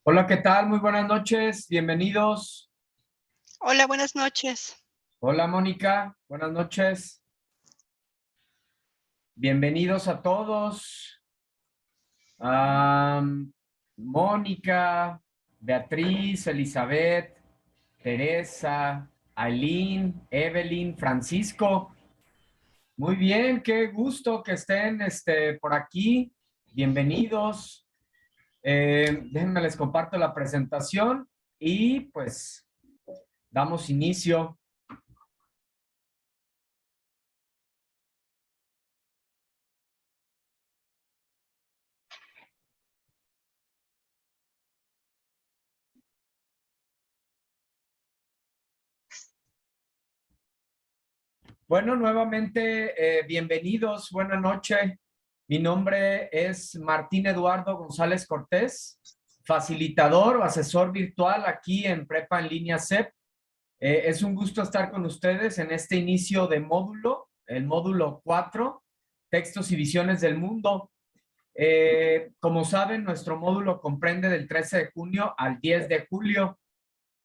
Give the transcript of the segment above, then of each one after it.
Hola, ¿qué tal? Muy buenas noches, bienvenidos. Hola, buenas noches. Hola, Mónica, buenas noches. Bienvenidos a todos. Am, Mónica, Beatriz, Elizabeth, Teresa, Aileen, Evelyn, Francisco. Muy bien, qué gusto que estén por aquí. Bienvenidos. Déjenme les comparto la presentación y pues damos inicio. Bueno, nuevamente, bienvenidos, buena noche. Mi nombre es Martín Eduardo González Cortés, facilitador o asesor virtual aquí en Prepa en Línea CEP. Es un gusto estar con ustedes en este inicio de módulo, el módulo 4, Textos y Visiones del Mundo. Como saben, nuestro módulo comprende del 13 de junio al 10 de julio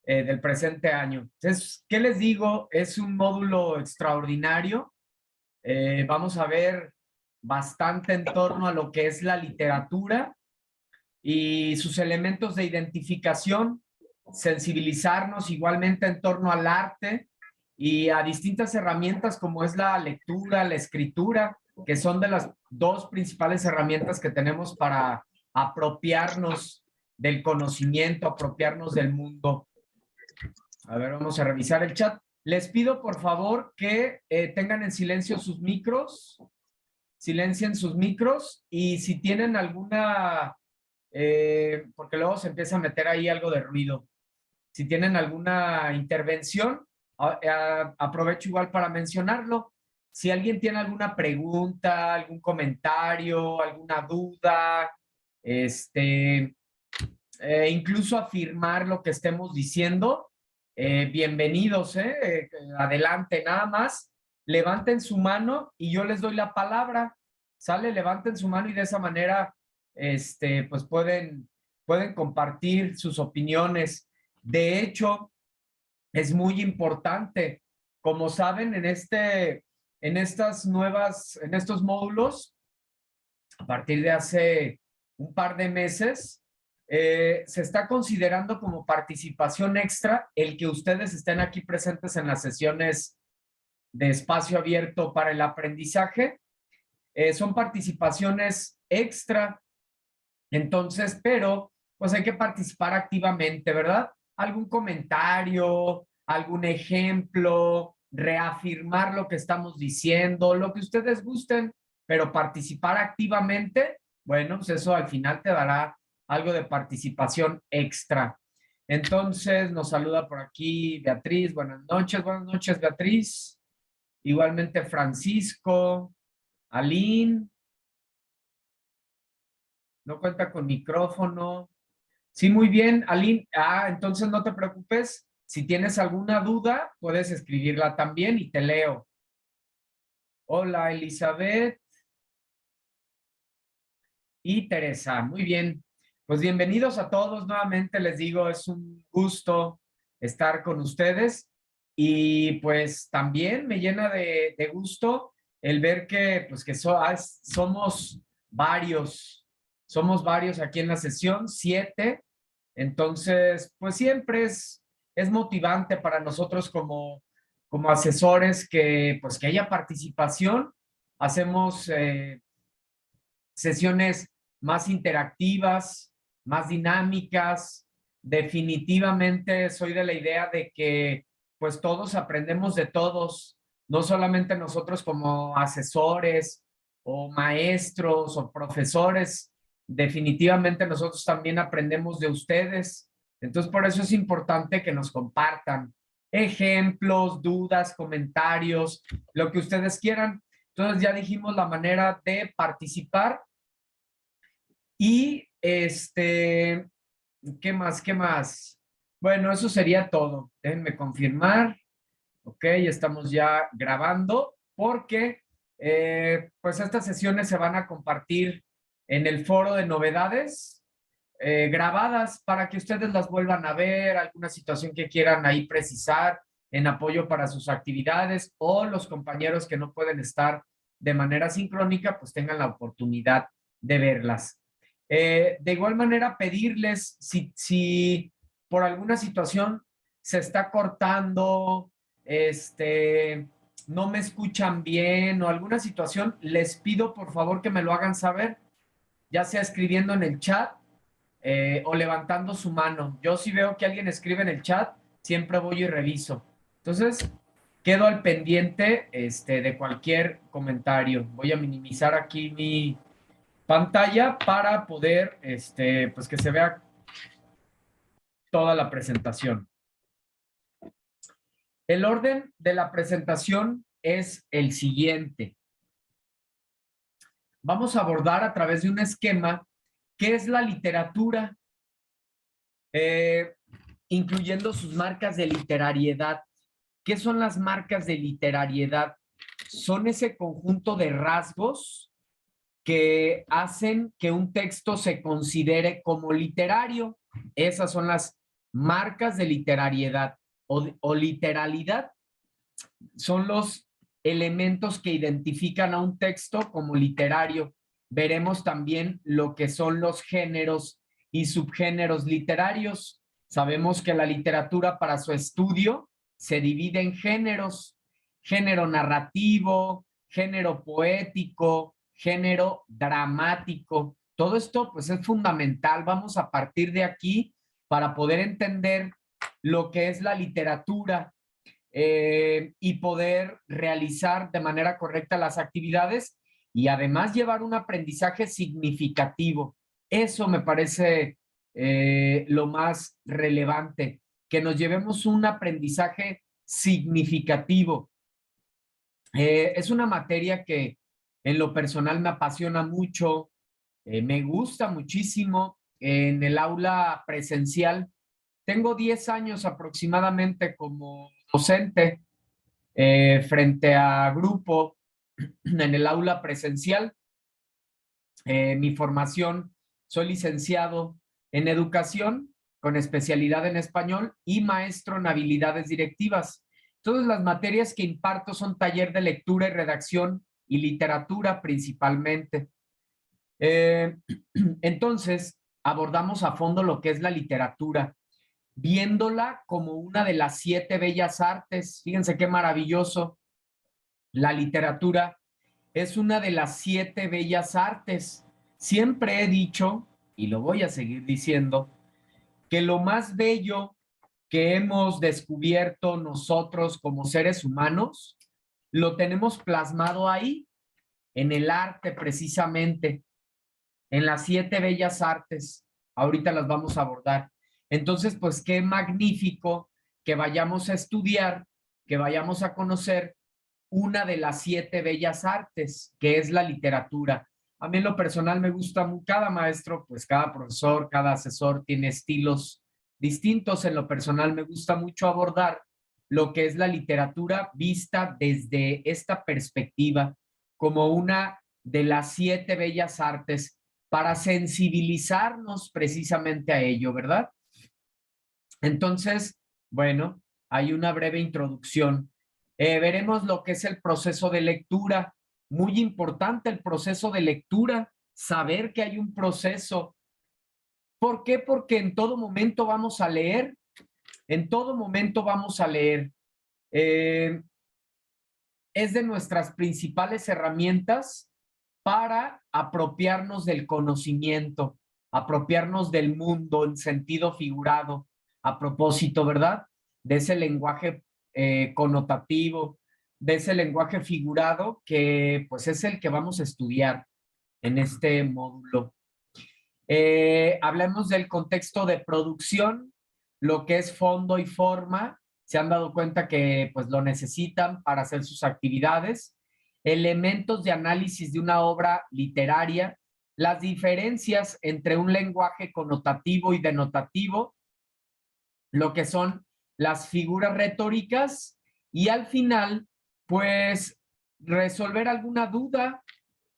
del presente año. Entonces, ¿qué les digo? Es un módulo extraordinario. Vamos a ver bastante en torno a lo que es la literatura y sus elementos de identificación, sensibilizarnos igualmente en torno al arte y a distintas herramientas como es la lectura, la escritura, que son de las dos principales herramientas que tenemos para apropiarnos del conocimiento, apropiarnos del mundo. A ver, vamos a revisar el chat. Les pido por favor que tengan en silencio sus micros, silencien sus micros y si tienen alguna, porque luego se empieza a meter ahí algo de ruido. Si tienen alguna intervención, aprovecho igual para mencionarlo. Si alguien tiene alguna pregunta, algún comentario, alguna duda, incluso afirmar lo que estemos diciendo, bienvenidos, adelante, nada más, levanten su mano y yo les doy la palabra, ¿sale? Levanten su mano y de esa manera, pues pueden compartir sus opiniones. De hecho, es muy importante, como saben, en estos módulos, a partir de hace un par de meses, se está considerando como participación extra el que ustedes estén aquí presentes en las sesiones de espacio abierto para el aprendizaje. Son participaciones extra, entonces, pero pues hay que participar activamente, ¿verdad? Algún comentario, algún ejemplo, reafirmar lo que estamos diciendo, lo que ustedes gusten, pero participar activamente, bueno, pues eso al final te dará algo de participación extra. Entonces, nos saluda por aquí Beatriz. Buenas noches, Beatriz. Igualmente Francisco, Aline, no cuenta con micrófono. Sí, muy bien, Aline. Entonces no te preocupes. Si tienes alguna duda, puedes escribirla también y te leo. Hola, Elizabeth y Teresa. Muy bien. Pues bienvenidos a todos. Nuevamente les digo, es un gusto estar con ustedes. Y pues también me llena de gusto el ver que, pues somos varios aquí en la sesión, 7. Entonces, pues siempre es motivante para nosotros como asesores que, pues que haya participación. Hacemos sesiones más interactivas, más dinámicas. Definitivamente soy de la idea de que pues todos aprendemos de todos, no solamente nosotros como asesores o maestros o profesores, definitivamente nosotros también aprendemos de ustedes. Entonces, por eso es importante que nos compartan ejemplos, dudas, comentarios, lo que ustedes quieran. Entonces, ya dijimos la manera de participar. Y ¿qué más? ¿Qué más? Bueno, eso sería todo. Déjenme confirmar. Ok, estamos ya grabando porque pues estas sesiones se van a compartir en el foro de novedades. grabadas para que ustedes las vuelvan a ver, alguna situación que quieran ahí precisar en apoyo para sus actividades, o los compañeros que no pueden estar de manera sincrónica, pues tengan la oportunidad de verlas. De igual manera, pedirles si por alguna situación se está cortando, no me escuchan bien o alguna situación, les pido por favor que me lo hagan saber, ya sea escribiendo en el chat o levantando su mano. Yo si veo que alguien escribe en el chat, siempre voy y reviso. Entonces, quedo al pendiente de cualquier comentario. Voy a minimizar aquí mi pantalla para poder, pues que se vea toda la presentación. El orden de la presentación es el siguiente. Vamos a abordar a través de un esquema qué es la literatura, incluyendo sus marcas de literariedad. ¿Qué son las marcas de literariedad? Son ese conjunto de rasgos que hacen que un texto se considere como literario. Esas son las marcas de literariedad o literalidad. Son los elementos que identifican a un texto como literario. Veremos también lo que son los géneros y subgéneros literarios. Sabemos que la literatura para su estudio se divide en géneros: género narrativo, género poético, género dramático. Todo esto pues es fundamental. Vamos a partir de aquí para poder entender lo que es la literatura y poder realizar de manera correcta las actividades y además llevar un aprendizaje significativo. Eso me parece lo más relevante, que nos llevemos un aprendizaje significativo. Es una materia que en lo personal me apasiona mucho, me gusta muchísimo. En el aula presencial tengo 10 años aproximadamente como docente frente a grupo en el aula presencial. Mi formación, soy licenciado en educación con especialidad en español y maestro en habilidades directivas. Todas las materias que imparto son taller de lectura y redacción y literatura principalmente. Entonces, abordamos a fondo lo que es la literatura, viéndola como una de las 7 bellas artes. Fíjense qué maravilloso. La literatura es una de las 7 bellas artes. Siempre he dicho, y lo voy a seguir diciendo, que lo más bello que hemos descubierto nosotros como seres humanos, lo tenemos plasmado ahí, en el arte precisamente, en las 7 bellas artes. Ahorita las vamos a abordar. Entonces, pues qué magnífico que vayamos a estudiar, que vayamos a conocer una de las 7 bellas artes, que es la literatura. A mí en lo personal me gusta mucho, cada maestro, pues cada profesor, cada asesor tiene estilos distintos. En lo personal me gusta mucho abordar lo que es la literatura vista desde esta perspectiva, como una de las 7 bellas artes, para sensibilizarnos precisamente a ello, ¿verdad? Entonces, bueno, hay una breve introducción. Veremos lo que es el proceso de lectura. Muy importante el proceso de lectura, saber que hay un proceso. ¿Por qué? Porque en todo momento vamos a leer, en todo momento vamos a leer. Es de nuestras principales herramientas para apropiarnos del conocimiento, apropiarnos del mundo en sentido figurado, a propósito, ¿verdad? De ese lenguaje connotativo, de ese lenguaje figurado que pues es el que vamos a estudiar en este módulo. Hablemos del contexto de producción, lo que es fondo y forma. Se han dado cuenta que pues lo necesitan para hacer sus actividades. Elementos de análisis de una obra literaria, las diferencias entre un lenguaje connotativo y denotativo, lo que son las figuras retóricas y al final, pues resolver alguna duda,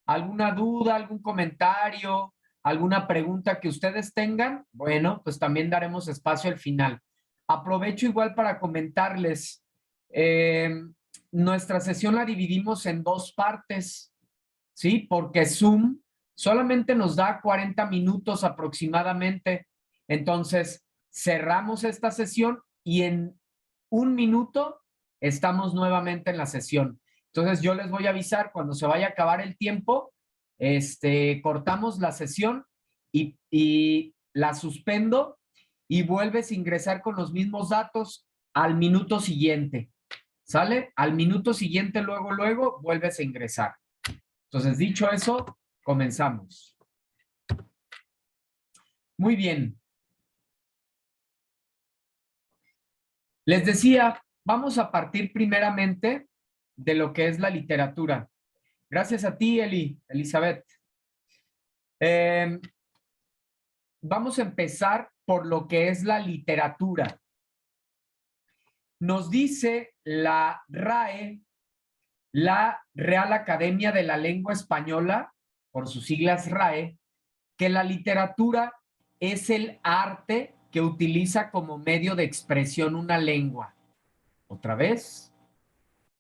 algún comentario, alguna pregunta que ustedes tengan, bueno, pues también daremos espacio al final. Aprovecho igual para comentarles, nuestra sesión la dividimos en dos partes, ¿sí? Porque Zoom solamente nos da 40 minutos aproximadamente. Entonces, cerramos esta sesión y en un minuto estamos nuevamente en la sesión. Entonces, yo les voy a avisar cuando se vaya a acabar el tiempo, cortamos la sesión y la suspendo y vuelves a ingresar con los mismos datos al minuto siguiente. ¿Sale? Al minuto siguiente, luego, vuelves a ingresar. Entonces, dicho eso, comenzamos. Muy bien. Les decía, vamos a partir primeramente de lo que es la literatura. Gracias a ti, Elizabeth. Vamos a empezar por lo que es la literatura. Nos dice la RAE, la Real Academia de la Lengua Española, por sus siglas RAE, que la literatura es el arte que utiliza como medio de expresión una lengua. Otra vez,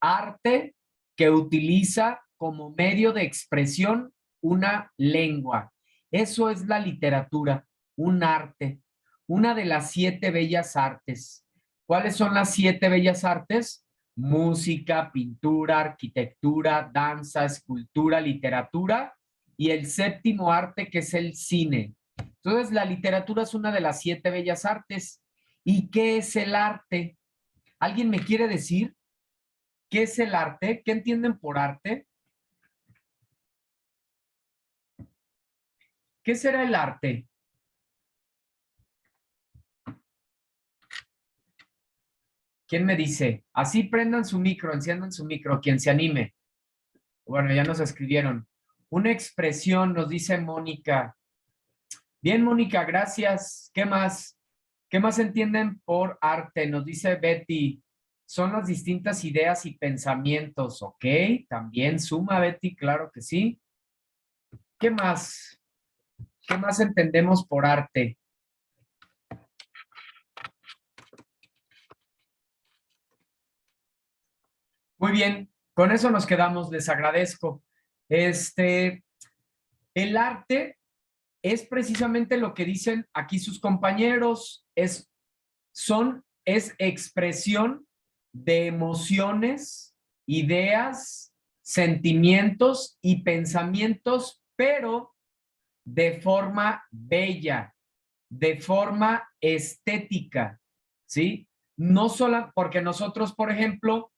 arte que utiliza como medio de expresión una lengua. Eso es la literatura, un arte, una de las 7 bellas artes. ¿Cuáles son las 7 bellas artes? Música, pintura, arquitectura, danza, escultura, literatura y el séptimo arte que es el cine. Entonces, la literatura es una de las 7 bellas artes. ¿Y qué es el arte? ¿Alguien me quiere decir qué es el arte? ¿Qué entienden por arte? ¿Qué será el arte? ¿Quién me dice? Así prendan su micro, enciendan su micro, quien se anime. Bueno, ya nos escribieron. Una expresión, nos dice Mónica. Bien, Mónica, gracias. ¿Qué más? ¿Qué más entienden por arte? Nos dice Betty. Son las distintas ideas y pensamientos, ¿ok? También suma, Betty, claro que sí. ¿Qué más? ¿Qué más entendemos por arte? Muy bien, con eso nos quedamos, les agradezco. El arte es precisamente lo que dicen aquí sus compañeros, es expresión de emociones, ideas, sentimientos y pensamientos, pero de forma bella, de forma estética, ¿sí? No solo porque nosotros, por ejemplo,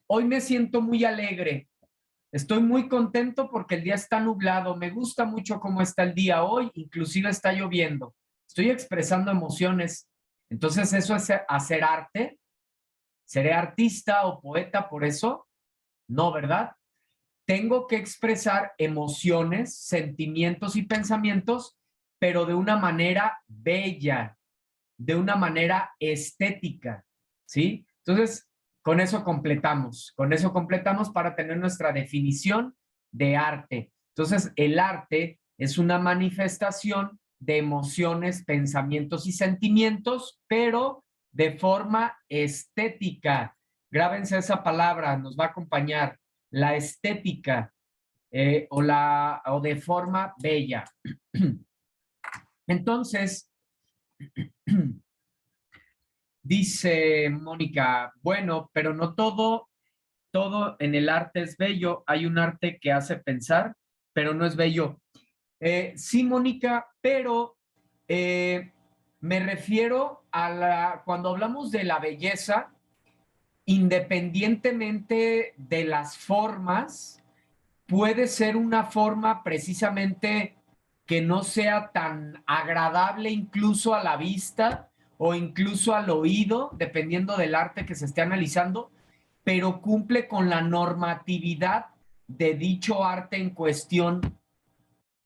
hoy me siento muy alegre. Estoy muy contento porque el día está nublado. Me gusta mucho cómo está el día hoy, inclusive está lloviendo. Estoy expresando emociones. Entonces, ¿eso es hacer arte? ¿Seré artista o poeta por eso? No, ¿verdad? Tengo que expresar emociones, sentimientos y pensamientos, pero de una manera bella, de una manera estética, ¿sí? Entonces, con eso completamos para tener nuestra definición de arte. Entonces, el arte es una manifestación de emociones, pensamientos y sentimientos, pero de forma estética. Grábense esa palabra, nos va a acompañar, la estética o de forma bella. Entonces, dice Mónica, bueno, pero no todo en el arte es bello. Hay un arte que hace pensar, pero no es bello. Sí, Mónica, pero me refiero cuando hablamos de la belleza, independientemente de las formas, puede ser una forma precisamente que no sea tan agradable incluso a la vista o incluso al oído, dependiendo del arte que se esté analizando, pero cumple con la normatividad de dicho arte en cuestión,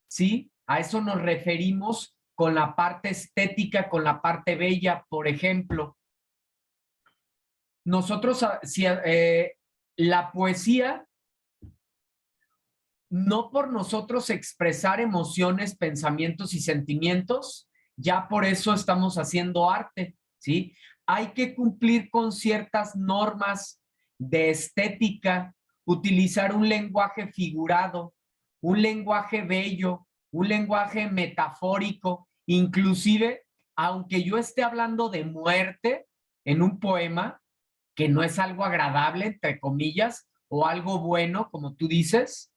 ¿sí? A eso nos referimos con la parte estética, con la parte bella, por ejemplo. Nosotros, si, la poesía no por nosotros expresar emociones, pensamientos y sentimientos, ya por eso estamos haciendo arte, ¿sí? Hay que cumplir con ciertas normas de estética, utilizar un lenguaje figurado, un lenguaje bello, un lenguaje metafórico, inclusive, aunque yo esté hablando de muerte en un poema, que no es algo agradable, entre comillas, o algo bueno, como tú dices,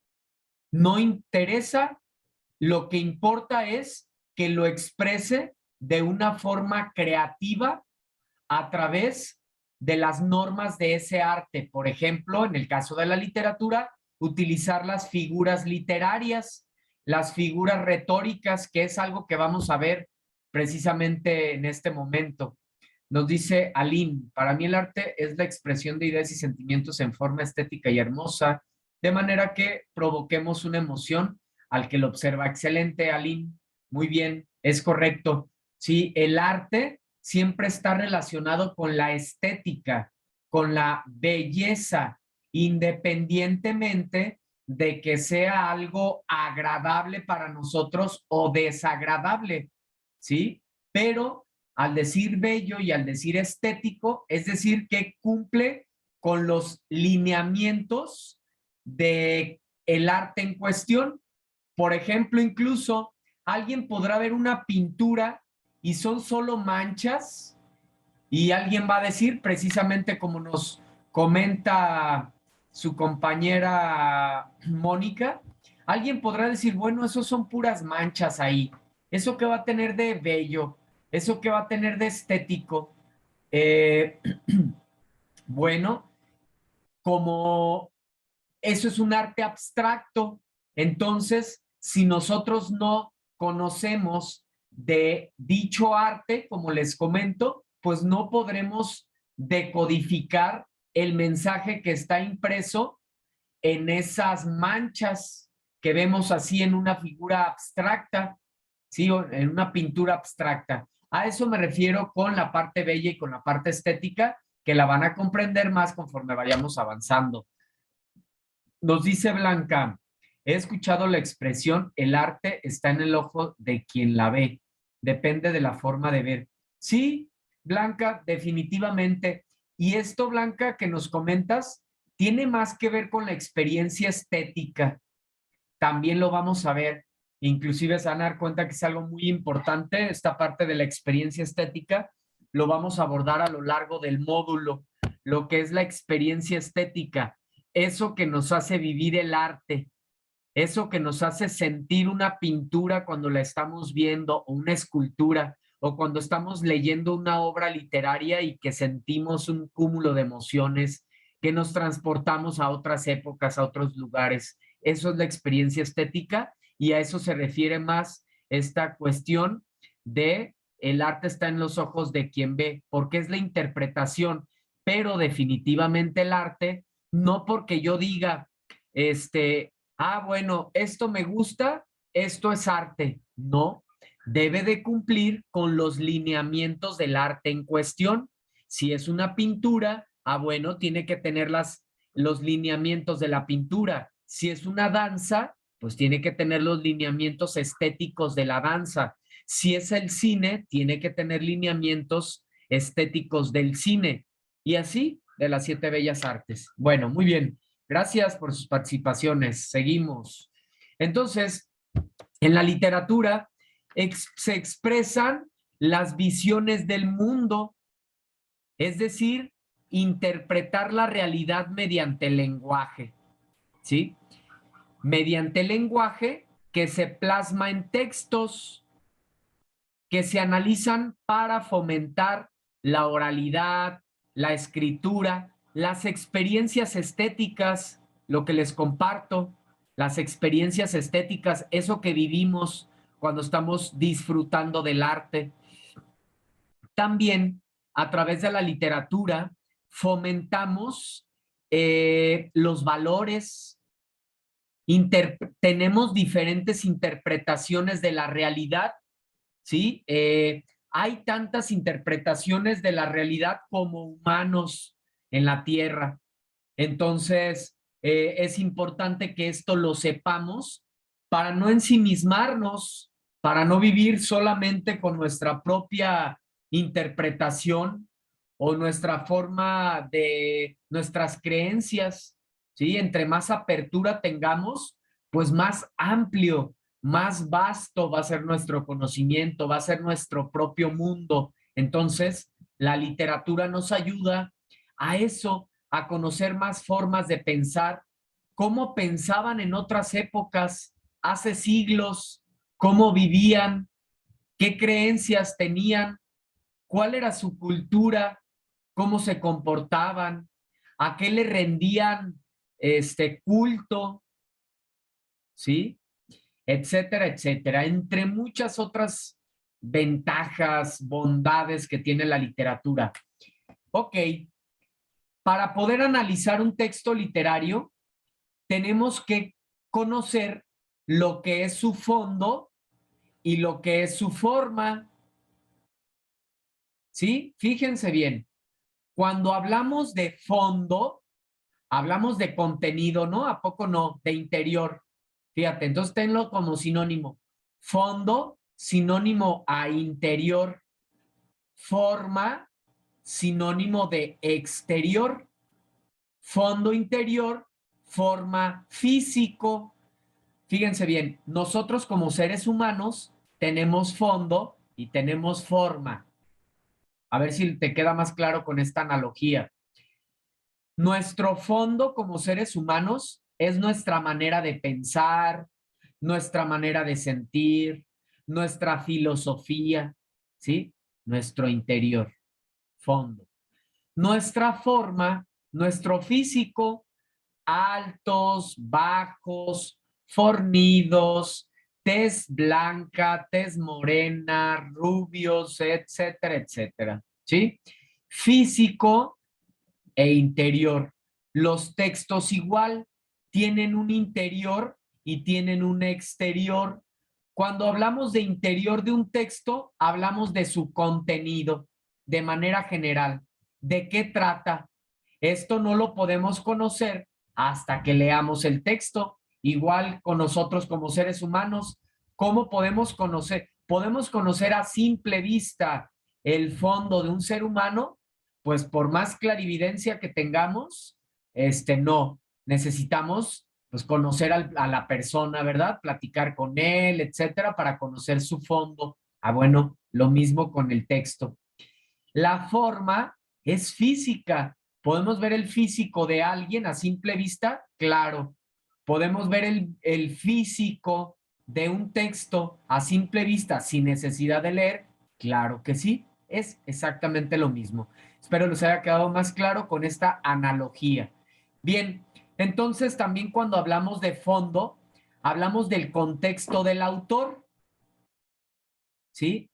no interesa, lo que importa es que lo exprese de una forma creativa a través de las normas de ese arte. Por ejemplo, en el caso de la literatura, utilizar las figuras literarias, las figuras retóricas, que es algo que vamos a ver precisamente en este momento. Nos dice Aline, para mí el arte es la expresión de ideas y sentimientos en forma estética y hermosa, de manera que provoquemos una emoción al que lo observa. Excelente, Aline. Muy bien, es correcto. Sí, el arte siempre está relacionado con la estética, con la belleza, independientemente de que sea algo agradable para nosotros o desagradable, ¿sí? Pero al decir bello y al decir estético, es decir, que cumple con los lineamientos de el arte en cuestión. Por ejemplo, incluso alguien podrá ver una pintura y son solo manchas y alguien va a decir, precisamente como nos comenta su compañera Mónica, alguien podrá decir, bueno, eso son puras manchas ahí. ¿Eso qué va a tener de bello? ¿Eso qué va a tener de estético? Eh, bueno, como eso es un arte abstracto, entonces, si nosotros no conocemos de dicho arte, como les comento, pues no podremos decodificar el mensaje que está impreso en esas manchas que vemos así en una figura abstracta, ¿sí? O en una pintura abstracta. A eso me refiero con la parte bella y con la parte estética, que la van a comprender más conforme vayamos avanzando. Nos dice Blanca, he escuchado la expresión, el arte está en el ojo de quien la ve, depende de la forma de ver. Sí, Blanca, definitivamente. Y esto, Blanca, que nos comentas, tiene más que ver con la experiencia estética. También lo vamos a ver. Inclusive se van a dar cuenta que es algo muy importante, esta parte de la experiencia estética, lo vamos a abordar a lo largo del módulo, lo que es la experiencia estética, eso que nos hace vivir el arte, eso que nos hace sentir una pintura cuando la estamos viendo, o una escultura, o cuando estamos leyendo una obra literaria y que sentimos un cúmulo de emociones, que nos transportamos a otras épocas, a otros lugares. Eso es la experiencia estética y a eso se refiere más esta cuestión de el arte está en los ojos de quien ve, porque es la interpretación, pero definitivamente el arte, no porque yo diga, bueno, esto me gusta, esto es arte. No, debe de cumplir con los lineamientos del arte en cuestión. Si es una pintura, bueno, tiene que tener los lineamientos de la pintura. Si es una danza, pues tiene que tener los lineamientos estéticos de la danza. Si es el cine, tiene que tener lineamientos estéticos del cine. Y así de las 7 bellas artes. Bueno, muy bien. Gracias por sus participaciones. Seguimos. Entonces, en la literatura se expresan las visiones del mundo, es decir, interpretar la realidad mediante el lenguaje, ¿sí? Mediante el lenguaje que se plasma en textos que se analizan para fomentar la oralidad, la escritura, las experiencias estéticas, lo que les comparto, las experiencias estéticas, eso que vivimos cuando estamos disfrutando del arte. También a través de la literatura fomentamos los valores, tenemos diferentes interpretaciones de la realidad, ¿sí? Hay tantas interpretaciones de la realidad como humanos en la Tierra. Entonces, es importante que esto lo sepamos para no ensimismarnos, para no vivir solamente con nuestra propia interpretación o nuestra forma de nuestras creencias, ¿sí? Entre más apertura tengamos, pues más amplio, más vasto va a ser nuestro conocimiento, va a ser nuestro propio mundo. Entonces, la literatura nos ayuda a eso, a conocer más formas de pensar, cómo pensaban en otras épocas, hace siglos, cómo vivían, qué creencias tenían, cuál era su cultura, cómo se comportaban, a qué le rendían culto, ¿sí? Etcétera, etcétera, entre muchas otras ventajas, bondades que tiene la literatura. Ok, para poder analizar un texto literario, tenemos que conocer lo que es su fondo y lo que es su forma. ¿Sí? Fíjense bien, cuando hablamos de fondo, hablamos de contenido, ¿no? ¿A poco no? De interior. Fíjate, entonces tenlo como sinónimo. Fondo, sinónimo a interior. Forma, sinónimo de exterior. Fondo interior, forma físico. Fíjense bien, nosotros como seres humanos tenemos fondo y tenemos forma. A ver si te queda más claro con esta analogía. Nuestro fondo como seres humanos es nuestra manera de pensar, nuestra manera de sentir, nuestra filosofía, ¿sí? Nuestro interior, fondo. Nuestra forma, nuestro físico, altos, bajos, fornidos, tez blanca, tez morena, rubios, etcétera, etcétera, ¿sí? Físico e interior. Los textos igual tienen un interior y tienen un exterior. Cuando hablamos de interior de un texto, hablamos de su contenido de manera general. ¿De qué trata? Esto no lo podemos conocer hasta que leamos el texto. Igual con nosotros como seres humanos, ¿cómo podemos conocer? Podemos conocer a simple vista el fondo de un ser humano, pues por más clarividencia que tengamos, no, necesitamos pues conocer a la persona, ¿verdad? Platicar con él, etcétera, para conocer su fondo. Ah, bueno, lo mismo con el texto. La forma es física. ¿Podemos ver el físico de alguien a simple vista? Claro. ¿Podemos ver el físico de un texto a simple vista sin necesidad de leer? Claro que sí. Es exactamente lo mismo. Espero les haya quedado más claro con esta analogía. Bien, entonces también cuando hablamos de fondo, hablamos del contexto del autor, ¿sí?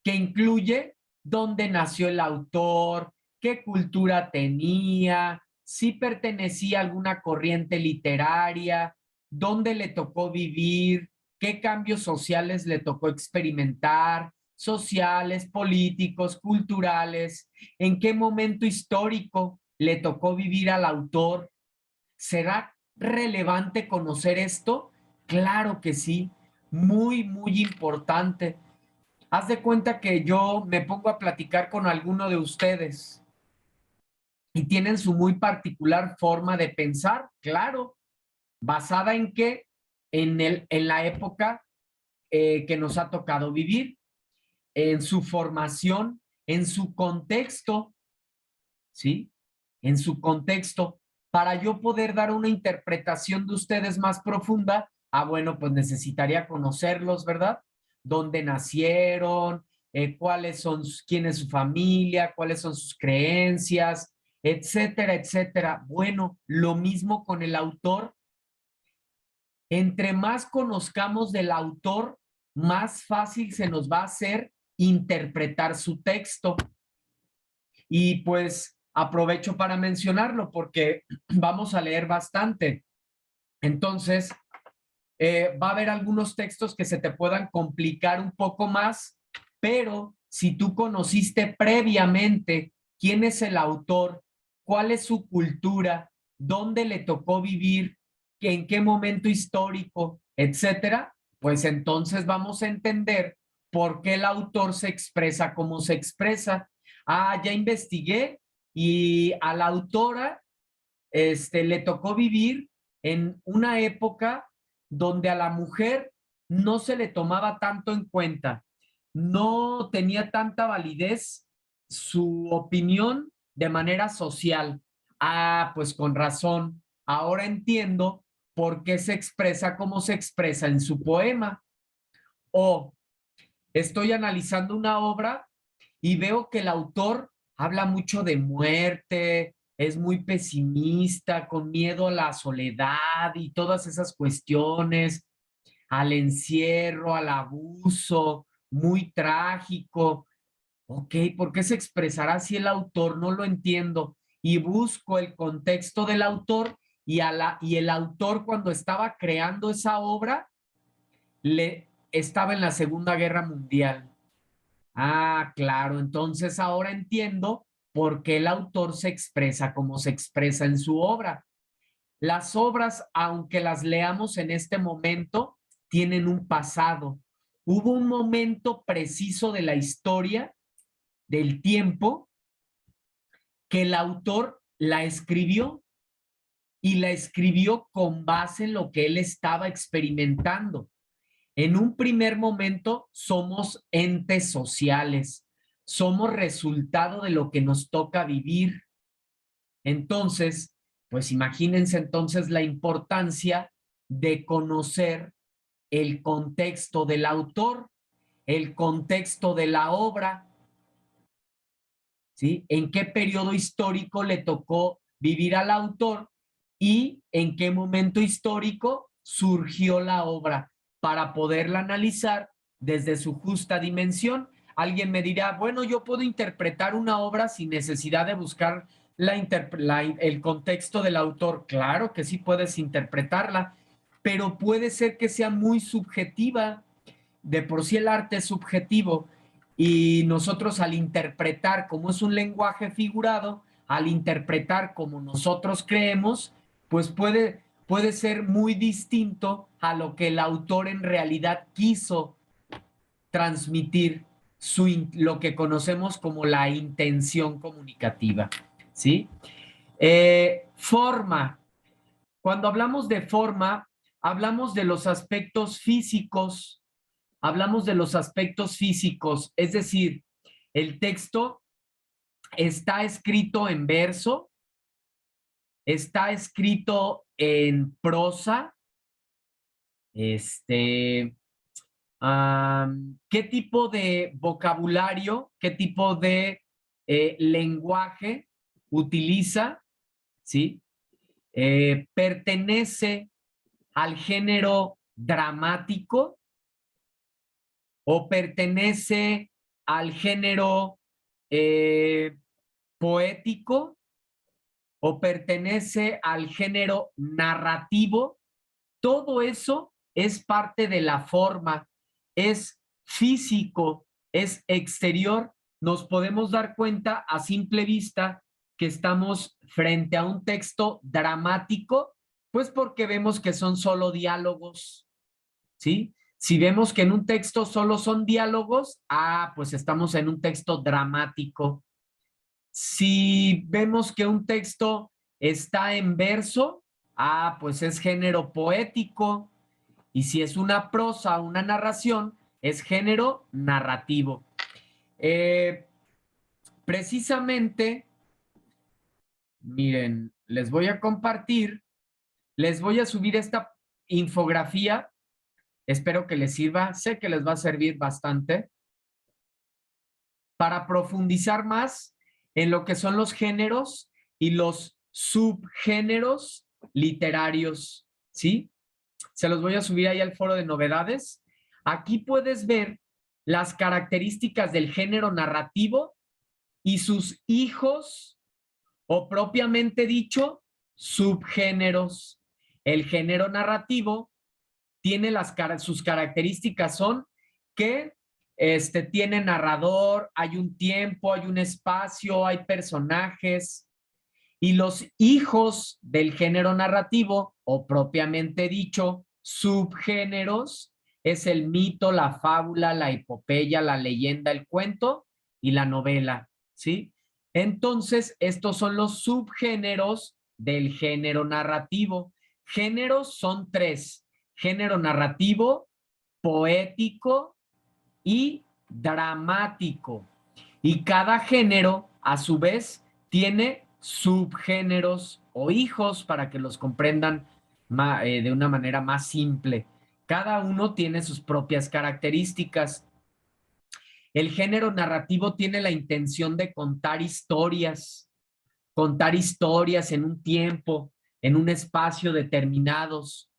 Que incluye dónde nació el autor, qué cultura tenía, si pertenecía a alguna corriente literaria, dónde le tocó vivir, qué cambios sociales le tocó experimentar, sociales, políticos, culturales, en qué momento histórico le tocó vivir al autor. ¿Será relevante conocer esto? Claro que sí, muy, muy importante. Haz de cuenta que yo me pongo a platicar con alguno de ustedes y tienen su muy particular forma de pensar, claro, basada en qué, en la época que nos ha tocado vivir, en su formación, en su contexto, ¿sí? En su contexto. Para yo poder dar una interpretación de ustedes más profunda, bueno, pues necesitaría conocerlos, ¿verdad? ¿Dónde nacieron? ¿Cuáles son, quién es su familia? ¿Cuáles son sus creencias? Etcétera, etcétera. Bueno, lo mismo con el autor. Entre más conozcamos del autor, más fácil se nos va a hacer interpretar su texto. Y pues aprovecho para mencionarlo porque vamos a leer bastante. Entonces, va a haber algunos textos que se te puedan complicar un poco más, pero si tú conociste previamente quién es el autor, cuál es su cultura, dónde le tocó vivir, en qué momento histórico, etcétera, pues entonces vamos a entender por qué el autor se expresa como se expresa. Ah, ya investigué y a la autora le tocó vivir en una época donde a la mujer no se le tomaba tanto en cuenta, no tenía tanta validez su opinión de manera social. Ah, pues con razón, ahora entiendo por qué se expresa como se expresa en su poema. O estoy analizando una obra y veo que el autor habla mucho de muerte, es muy pesimista, con miedo a la soledad y todas esas cuestiones, al encierro, al abuso, muy trágico. Ok, ¿por qué se expresará así el autor? No lo entiendo. Y busco el contexto del autor y el autor cuando estaba creando esa obra estaba en la Segunda Guerra Mundial. Ah, claro, entonces ahora entiendo por qué el autor se expresa como se expresa en su obra. Las obras, aunque las leamos en este momento, tienen un pasado. Hubo un momento preciso de la historia, del tiempo, que el autor la escribió y la escribió con base en lo que él estaba experimentando. En un primer momento somos entes sociales, somos resultado de lo que nos toca vivir. Entonces, pues imagínense entonces la importancia de conocer el contexto del autor, el contexto de la obra, ¿sí? ¿En qué periodo histórico le tocó vivir al autor y en qué momento histórico surgió la obra para poderla analizar desde su justa dimensión? Alguien me dirá, bueno, yo puedo interpretar una obra sin necesidad de buscar el contexto del autor. Claro que sí puedes interpretarla, pero puede ser que sea muy subjetiva. De por sí el arte es subjetivo y nosotros al interpretar como es un lenguaje figurado, al interpretar como nosotros creemos, pues puede ser muy distinto a lo que el autor en realidad quiso transmitir, lo que conocemos como la intención comunicativa, ¿sí? Forma. Cuando hablamos de forma, hablamos de los aspectos físicos, es decir, el texto está escrito en verso, está escrito en prosa, qué tipo de vocabulario, qué tipo de lenguaje utiliza, ¿sí? Pertenece al género dramático o pertenece al género poético o pertenece al género narrativo. Todo eso es parte de la forma, es físico, es exterior. Nos podemos dar cuenta a simple vista que estamos frente a un texto dramático, pues porque vemos que son solo diálogos, ¿sí? Si vemos que en un texto solo son diálogos, pues estamos en un texto dramático. Si vemos que un texto está en verso, pues es género poético. Y si es una prosa, una narración, es género narrativo. Precisamente, miren, les voy a compartir, les voy a subir esta infografía. Espero que les sirva, sé que les va a servir bastante para profundizar más en lo que son los géneros y los subgéneros literarios, ¿sí? Se los voy a subir ahí al foro de novedades. Aquí puedes ver las características del género narrativo y sus hijos, o propiamente dicho, subgéneros. El género narrativo tiene sus características son que tiene narrador, hay un tiempo, hay un espacio, hay personajes. Y los hijos del género narrativo, o propiamente dicho, subgéneros, es el mito, la fábula, la epopeya, la leyenda, el cuento y la novela, ¿sí? Entonces, estos son los subgéneros del género narrativo. Géneros son tres: género narrativo, poético y dramático. Y cada género, a su vez, tiene subgéneros o hijos para que los comprendan de una manera más simple. Cada uno tiene sus propias características. El género narrativo tiene la intención de contar historias en un tiempo, en un espacio determinados.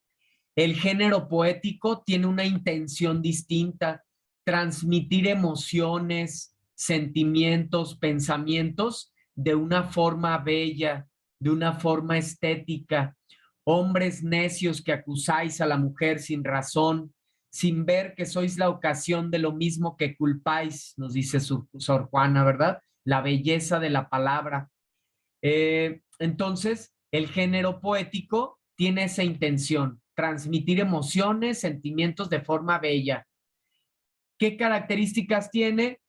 El género poético tiene una intención distinta: transmitir emociones, sentimientos, pensamientos de una forma bella, de una forma estética. Hombres necios que acusáis a la mujer sin razón, sin ver que sois la ocasión de lo mismo que culpáis, nos dice Sor Juana, ¿verdad? La belleza de la palabra. Entonces, el género poético tiene esa intención: transmitir emociones, sentimientos de forma bella. ¿Qué características tiene?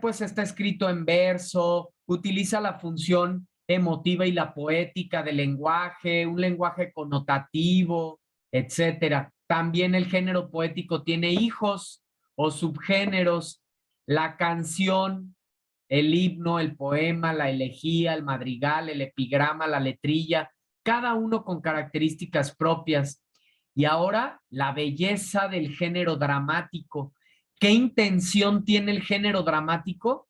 Pues está escrito en verso, utiliza la función emotiva y la poética del lenguaje, un lenguaje connotativo, etcétera. También el género poético tiene hijos o subgéneros: la canción, el himno, el poema, la elegía, el madrigal, el epigrama, la letrilla, cada uno con características propias. Y ahora, la belleza del género dramático. ¿Qué intención tiene el género dramático?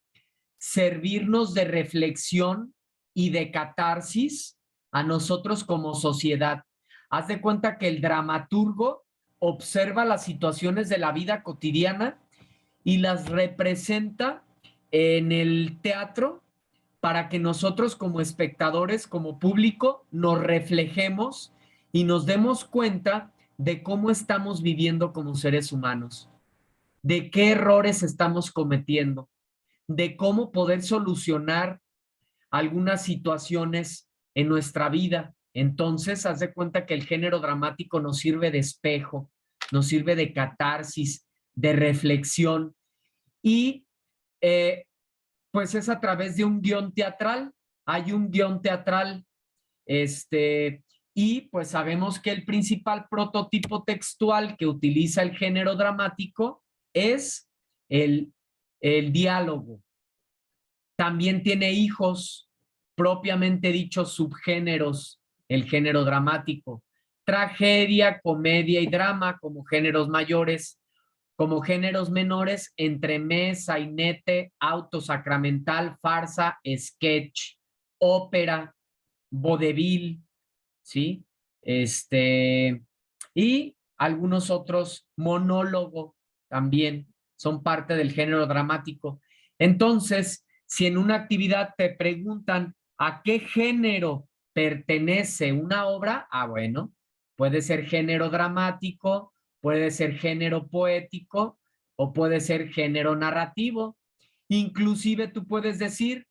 Servirnos de reflexión y de catarsis a nosotros como sociedad. Haz de cuenta que el dramaturgo observa las situaciones de la vida cotidiana y las representa en el teatro para que nosotros como espectadores, como público, nos reflejemos y nos demos cuenta de cómo estamos viviendo como seres humanos, de qué errores estamos cometiendo, de cómo poder solucionar algunas situaciones en nuestra vida. Entonces, haz de cuenta que el género dramático nos sirve de espejo, nos sirve de catarsis, de reflexión, y pues es a través de un guión teatral. Hay un guión teatral, y pues sabemos que el principal prototipo textual que utiliza el género dramático es el diálogo. También tiene hijos, propiamente dichos subgéneros, el género dramático: tragedia, comedia y drama como géneros mayores. Como géneros menores, entremés, sainete, auto sacramental, farsa, sketch, ópera, vodevil, ¿sí? Y algunos otros, monólogo, también son parte del género dramático. Entonces, si en una actividad te preguntan a qué género pertenece una obra, bueno, puede ser género dramático, puede ser género poético o puede ser género narrativo. Inclusive tú puedes decir,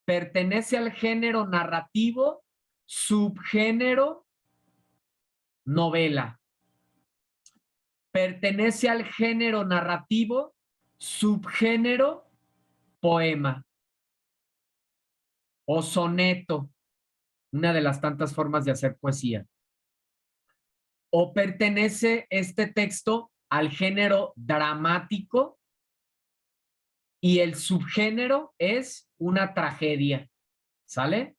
pertenece al género narrativo, subgénero novela. Pertenece al género narrativo, subgénero poema o soneto, una de las tantas formas de hacer poesía. O pertenece este texto al género dramático y el subgénero es una tragedia. ¿Sale?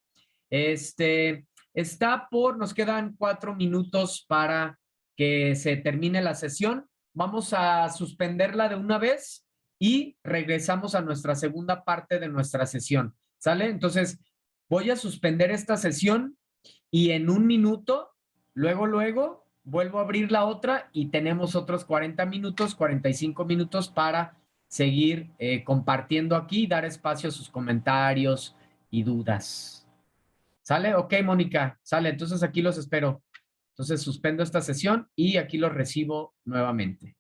Nos quedan 4 minutos para que se termine la sesión. Vamos a suspenderla de una vez y regresamos a nuestra segunda parte de nuestra sesión. ¿Sale? Entonces, voy a suspender esta sesión y en un minuto, luego, vuelvo a abrir la otra y tenemos otros 40 minutos, 45 minutos para seguir compartiendo aquí, dar espacio a sus comentarios y dudas. ¿Sale? Ok, Mónica, sale. Entonces aquí los espero. Entonces suspendo esta sesión y aquí los recibo nuevamente.